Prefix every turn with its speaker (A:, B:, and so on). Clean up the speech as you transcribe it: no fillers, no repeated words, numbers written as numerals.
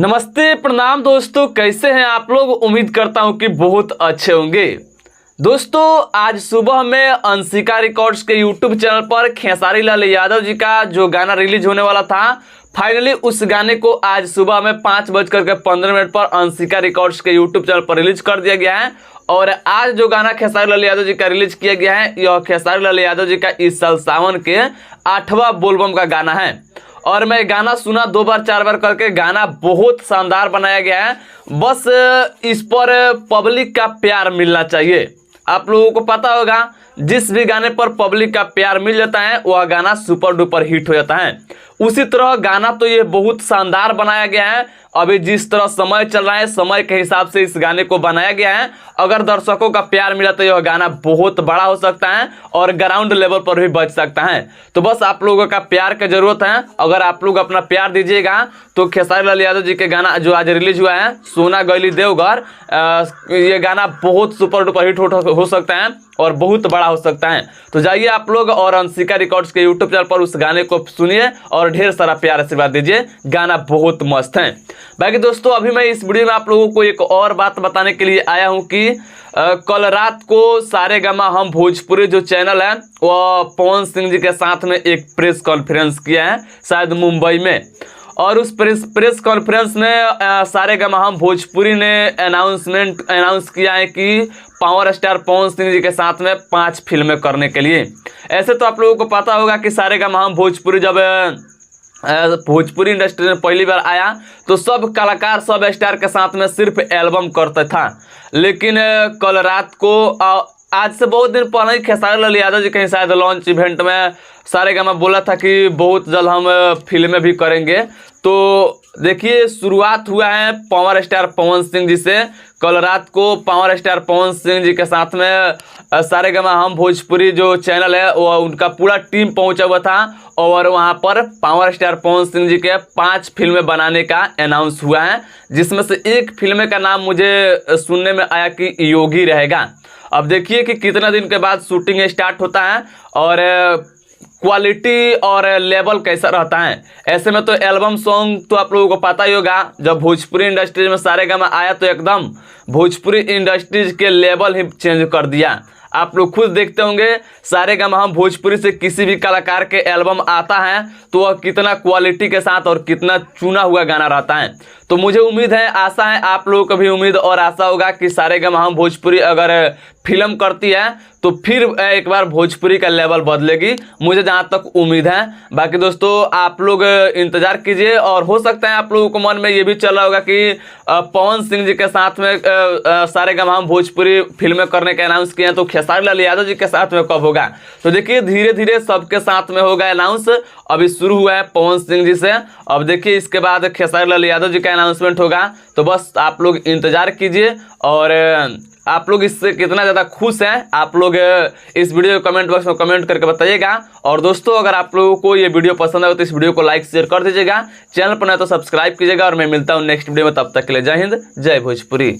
A: नमस्ते प्रणाम दोस्तों, कैसे हैं आप लोग। उम्मीद करता हूं कि बहुत अच्छे होंगे। दोस्तों आज सुबह में अंशिका रिकॉर्ड्स के यूट्यूब चैनल पर खेसारी लाल यादव जी का जो गाना रिलीज होने वाला था, फाइनली उस गाने को आज सुबह में 5:15 पर अंशिका रिकॉर्ड्स के यूट्यूब चैनल पर रिलीज कर दिया गया है। और आज जो गाना खेसारी लाल यादव जी का रिलीज किया गया है, यह खेसारी लाल यादव जी का इस साल सावन के 8वां बोलबम का गाना है। और मैं गाना सुना 2 बार 4 बार करके, गाना बहुत शानदार बनाया गया है। बस इस पर पब्लिक का प्यार मिलना चाहिए। आप लोगों को पता होगा, जिस भी गाने पर पब्लिक का प्यार मिल जाता है वह गाना सुपर डुपर हिट हो जाता है। उसी तरह गाना तो ये बहुत शानदार बनाया गया है। अभी जिस तरह समय चल रहा है, समय के हिसाब से इस गाने को बनाया गया है। अगर दर्शकों का प्यार मिला तो यह गाना बहुत बड़ा हो सकता है और ग्राउंड लेवल पर भी बच सकता है। तो बस आप लोगों का प्यार की जरूरत है। अगर आप लोग अपना प्यार दीजिएगा तो खेसारी लाल यादव जी के गाना जो आज रिलीज हुआ है, सोना गली देवघर, ये गाना बहुत सुपर डुपर हिट हो सकता है और बहुत बड़ा हो सकता है। तो जाइए आप लोग और अंशिका रिकॉर्ड्स के यूट्यूब चैनल पर उस गाने को सुनिए और ढेर सारा प्यार आशीर्वाद दीजिए। गाना बहुत मस्त है। बाकी दोस्तों अभी मैं इस वीडियो में आप लोगों को एक और बात बताने के लिए आया हूं कि कल रात को सारेगामा हम भोजपुरी जो चैनल है वह पवन सिंह जी के साथ में एक प्रेस कॉन्फ्रेंस किया है, शायद मुंबई में। और उस प्रेस कॉन्फ्रेंस में सारेगामा हम भोजपुरी ने अनाउंस किया है कि पावर स्टार पवन सिंह जी के साथ में 5 फिल्में करने के लिए। ऐसे तो आप लोगों को पता होगा कि सारेगामा हम भोजपुरी जब भोजपुरी इंडस्ट्री में पहली बार आया तो सब कलाकार सब स्टार के साथ में सिर्फ एल्बम करता था। लेकिन कल रात को आज से बहुत दिन पहले ही खेसारी लाल यादव जी कहीं शायद लॉन्च इवेंट में सारेगामा बोला था कि बहुत जल्द हम फिल्में भी करेंगे। तो देखिए शुरुआत हुआ है पावर स्टार पवन सिंह जी से। कल रात को पावर स्टार पवन सिंह जी के साथ में सारेगामा हम भोजपुरी जो चैनल है वो उनका पूरा टीम पहुंचा हुआ था और वहां पर पावर स्टार पवन सिंह जी के 5 फिल्में बनाने का अनाउंस हुआ है, जिसमें से एक फिल्म का नाम मुझे सुनने में आया कि योगी रहेगा। अब देखिए कि कितना दिन के बाद शूटिंग स्टार्ट होता है और क्वालिटी और लेवल कैसा रहता है। ऐसे में तो एल्बम सॉन्ग तो आप लोगों को पता ही होगा, जब भोजपुरी इंडस्ट्रीज में सारेगामा आया तो एकदम भोजपुरी इंडस्ट्रीज के लेवल ही चेंज कर दिया। आप लोग खुद देखते होंगे सारेगामा हम भोजपुरी से किसी भी कलाकार के एल्बम आता है तो वह कितना क्वालिटी के साथ और कितना चुना हुआ गाना रहता है। तो मुझे उम्मीद है, आशा है आप लोगों को भी उम्मीद और आशा होगा कि सारेगामा हम भोजपुरी अगर फिल्म करती है तो फिर एक बार भोजपुरी का लेवल बदलेगी, मुझे जहाँ तक उम्मीद है। बाकी दोस्तों आप लोग इंतजार कीजिए और हो सकता है आप लोगों को मन में ये भी चल रहा होगा कि पवन सिंह जी के साथ में सारेगामा हम भोजपुरी फिल्में करने का अनाउंस किए हैं तो खेसारी लाल यादव जी के साथ में कब होगा। तो देखिए धीरे धीरे सबके साथ में होगा अनाउंस। अभी शुरू हुआ है पवन सिंह जी से, अब देखिए इसके बाद खेसारी लाल यादव जी का अनाउंसमेंट होगा। तो बस आप लोग इंतजार कीजिए और आप लोग इससे कितना ज़्यादा खुश हैं आप लोग इस वीडियो को कमेंट बॉक्स में कमेंट करके बताइएगा। और दोस्तों अगर आप लोगों को ये वीडियो पसंद आए तो इस वीडियो को लाइक शेयर कर दीजिएगा, चैनल पर नए तो सब्सक्राइब कीजिएगा। और मैं मिलता हूँ नेक्स्ट वीडियो में, तब तक के लिए जय हिंद जय भोजपुरी।